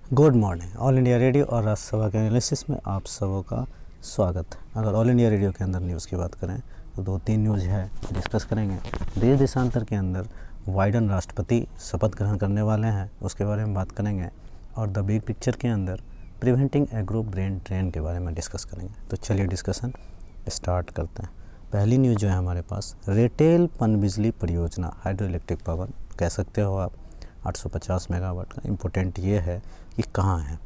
Good morning. All India radio और राज्यसभा के analysis में आप सबों का स्वागत। अगर ऑल इंडिया रेडियो के अंदर न्यूज़ की बात करें तो 2-3 न्यूज़ है डिस्कस करेंगे। देश देशांतर के अंदर बाइडेन राष्ट्रपति शपथ ग्रहण करने वाले हैं, उसके बारे में बात करेंगे। और द बिग पिक्चर के अंदर प्रिवेंटिंग एग्रो ब्रेन ड्रेन के बारे में डिस्कस करेंगे। तो चलिए डिस्कशन स्टार्ट करते हैं। पहली न्यूज़ जो है हमारे पास, रेटेल पनबिजली परियोजना हाइड्रो इलेक्ट्रिक पावर कह सकते हो आप, 850 मेगावाट का। इम्पोर्टेंट ये है कि कहाँ है,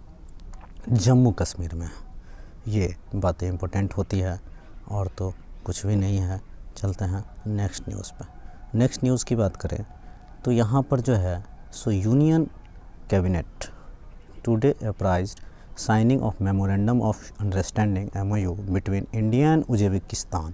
जम्मू कश्मीर में। ये बातें इम्पोर्टेंट होती है और तो कुछ भी नहीं है। चलते हैं नेक्स्ट न्यूज़ पर। नेक्स्ट न्यूज़ की बात करें तो यहाँ पर जो है सो union cabinet today apprised signing of memorandum of understanding MOU between India and Uzbekistan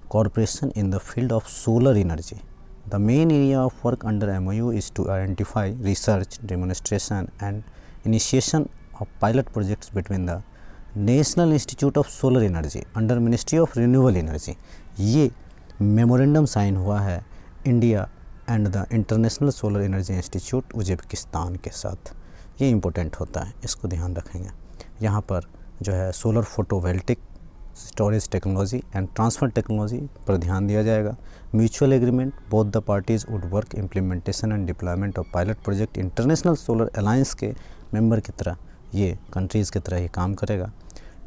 cooperation in the field of solar energy. The main area of work under MOU is to identify research, demonstration and initiation of pilot projects between the National Institute of Solar Energy under Ministry of Renewable Energy. ये memorandum sign हुआ है India and the international solar energy institute Uzbekistan के साथ। ये important होता है, इसको ध्यान रखेंगे। यहाँ पर जो है solar photovoltaic storage technology and transfer technology पर ध्यान दिया जाएगा। Mutual agreement both the parties would work implementation and deployment of pilot project international solar alliance के मेंबर की तरह, ये कंट्रीज़ की तरह ही काम करेगा।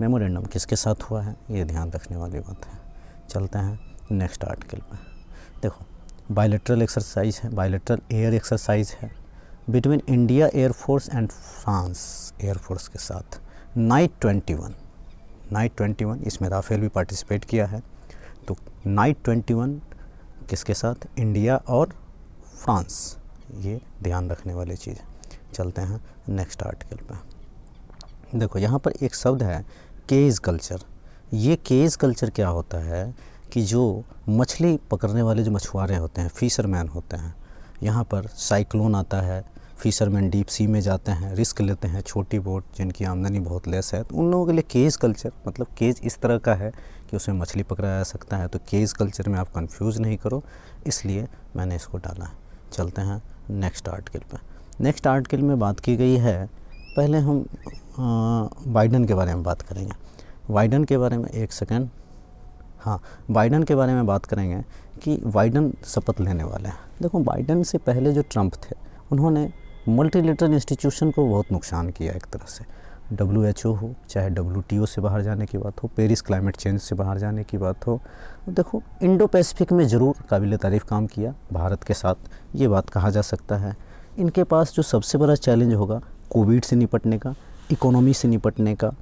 मेमोरेंडम किसके साथ हुआ है, ये ध्यान रखने वाली बात है। चलते हैं नेक्स्ट आर्टिकल पर। देखो, बायलैटरल एक्सरसाइज है, बायलैटरल एयर एक्सरसाइज है between India air force and France air force के साथ। नाइट 21 इसमें राफेल भी पार्टिसिपेट किया है। तो नाइट 21 किसके साथ, इंडिया और फ्रांस, ये ध्यान रखने वाली चीज़। चलते हैं नेक्स्ट आर्टिकल पर। देखो यहाँ पर एक शब्द है केज कल्चर। ये केज कल्चर क्या होता है कि जो मछली पकड़ने वाले जो मछुआरे होते हैं, फिशरमैन होते हैं, यहाँ पर साइक्लोन आता है, फिशरमैन डीप सी में जाते हैं, रिस्क लेते हैं, छोटी बोट जिनकी आमदनी बहुत लेस है, तो उन लोगों के लिए केज कल्चर, मतलब केज इस तरह का है कि उसमें मछली पकड़ा जा सकता है। तो केज कल्चर में आप कंफ्यूज नहीं करो, इसलिए मैंने इसको डाला है। चलते हैं नेक्स्ट आर्टिकल पर। नेक्स्ट आर्टिकल में बात की गई है, पहले हम बाइडेन के बारे में बात करेंगे। बाइडेन के बारे में एक सेकेंड, हाँ, बाइडेन के बारे में बात करेंगे कि बाइडेन शपथ लेने वाले हैं। देखो, बाइडेन से पहले जो ट्रंप थे, उन्होंने मल्टीलेटरल इंस्टीट्यूशन को बहुत नुकसान किया एक तरह से। WHO हो, चाहे WTO से बाहर जाने की बात हो, पेरिस क्लाइमेट चेंज से बाहर जाने की बात हो, देखो इंडो पैसिफिक में ज़रूर काबिल तारीफ़ काम किया भारत के साथ, ये बात कहा जा सकता है। इनके पास जो सबसे बड़ा चैलेंज होगा कोविड से निपटने का, इकोनॉमी से निपटने का,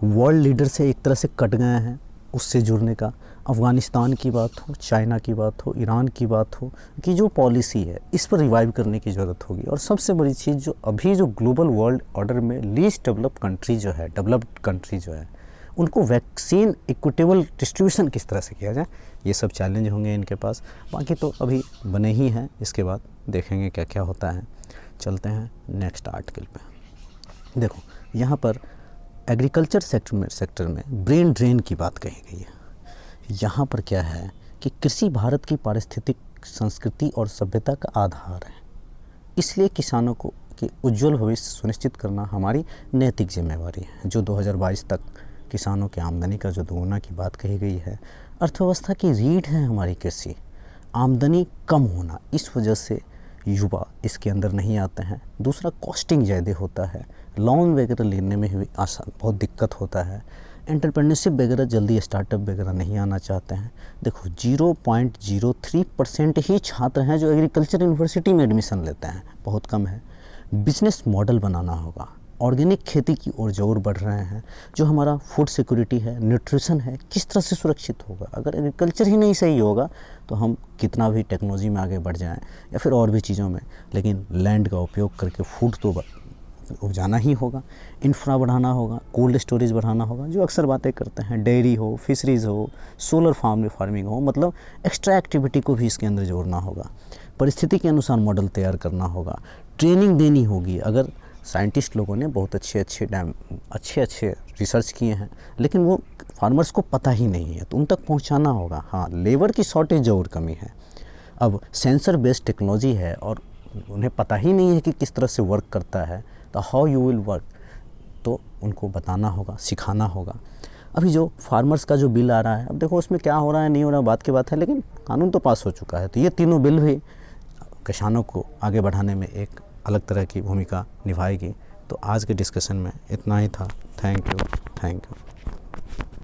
वर्ल्ड लीडर से एक तरह से कट गए हैं, उससे जुड़ने का। अफ़गानिस्तान की बात हो, चाइना की बात हो, ईरान की बात हो, कि जो पॉलिसी है इस पर रिवाइव करने की ज़रूरत होगी। और सबसे बड़ी चीज़ जो अभी जो ग्लोबल वर्ल्ड ऑर्डर में लीस्ट डेवलप्ड कंट्री जो है, डेवलप्ड कंट्री जो है, उनको वैक्सीन इक्विटेबल डिस्ट्रीब्यूशन किस तरह से किया जाए, ये सब चैलेंज होंगे इनके पास। बाकी तो अभी बने ही हैं, इसके बाद देखेंगे क्या क्या होता है। चलते हैं नेक्स्ट आर्टिकल पे। देखो यहाँ पर एग्रीकल्चर सेक्टर में ब्रेन ड्रेन की बात कही गई है। यहाँ पर क्या है कि कृषि भारत की पारिस्थितिक संस्कृति और सभ्यता का आधार है, इसलिए किसानों को कि उज्जवल भविष्य सुनिश्चित करना हमारी नैतिक जिम्मेवारी है। जो 2022 तक किसानों की आमदनी का जो दोगुना की बात कही गई है, अर्थव्यवस्था की रीढ़ है हमारी कृषि। आमदनी कम होना, इस वजह से युवा इसके अंदर नहीं आते हैं। दूसरा, कॉस्टिंग ज़्यादा होता है, लोन वगैरह लेने में भी आसान बहुत दिक्कत होता है। एंटरप्रेन्योरशिप वगैरह जल्दी स्टार्टअप वगैरह नहीं आना चाहते हैं। देखो 0.03% ही छात्र हैं जो एग्रीकल्चर यूनिवर्सिटी में एडमिशन लेते हैं, बहुत कम है। बिजनेस मॉडल बनाना होगा, ऑर्गेनिक खेती की ओर जोर बढ़ रहे हैं। जो हमारा फूड सिक्योरिटी है, न्यूट्रिशन है, किस तरह से सुरक्षित होगा। अगर एग्रीकल्चर ही नहीं सही होगा तो हम कितना भी टेक्नोलॉजी में आगे बढ़ जाएं या फिर और भी चीज़ों में, लेकिन लैंड का उपयोग करके फूड तो उपजाना ही होगा। इंफ्रा बढ़ाना होगा, कोल्ड स्टोरेज बढ़ाना होगा, जो अक्सर बातें करते हैं, डेयरी हो, फिशरीज़ हो, सोलर फार्मिंग हो, मतलब एक्स्ट्रा एक्टिविटी को भी इसके अंदर जोड़ना होगा। परिस्थिति के अनुसार मॉडल तैयार करना होगा, ट्रेनिंग देनी होगी। अगर साइंटिस्ट लोगों ने बहुत अच्छे रिसर्च किए हैं, लेकिन वो फार्मर्स को पता ही नहीं है, तो उन तक पहुंचाना होगा। हाँ, लेबर की शॉर्टेज ज़रूर कमी है। अब सेंसर बेस्ड टेक्नोलॉजी है और उन्हें पता ही नहीं है कि किस तरह से वर्क करता है, तो हाउ यू विल वर्क, तो उनको बताना होगा, सिखाना होगा। अभी जो फार्मर्स का जो बिल आ रहा है, अब देखो उसमें क्या हो रहा है नहीं हो रहा बात की बात है, लेकिन कानून तो पास हो चुका है। तो ये तीनों बिल भी किसानों को आगे बढ़ाने में एक अलग तरह की भूमिका निभाएगी। तो आज के डिस्कशन में इतना ही था। Thank you.